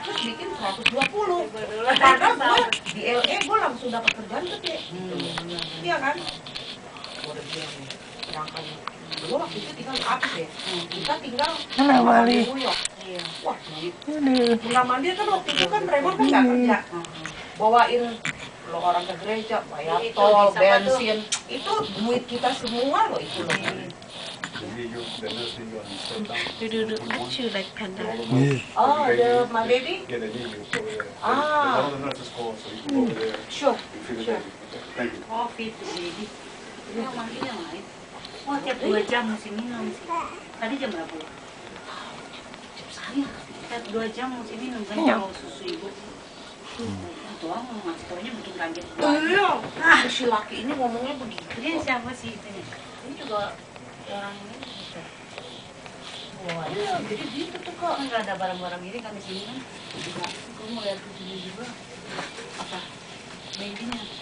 terus bikin 120. Karena gue di LA gue langsung dapat kerjaan gede. Iya kan? Gue udah bilang nih, rangkanya. Gue waktu itu tinggal di Apis ya. Kita tinggal di New York. Wah, Bunda Mandir kan waktu itu kan Raymond kan nggak kerja. Bawain lo orang ke gereja, bayar tol, bensin, itu duit kita semua loh itu loh. Duduk, acu like panda. Oh, my baby? Ah, sure, sure. Coffee tuh baby. Ini yang mandi yang lain. Oh, tiap 2 jam mesti minum sih. Tadi jam berapa? Jam saya. Tiap 2 jam mesti minum kan kalau susu ibu. Doang mau ngasih taunya bikin kaget. Iya. Si laki ini ngomongnya begitu. Dia siapa sih itu? Ini juga orang ini. Wah, iya, jadi gitu tuh kok. Nggak ada barang-barang ini kami sini kan. Gue mau lihat kucingnya juga. Apa? Babynya.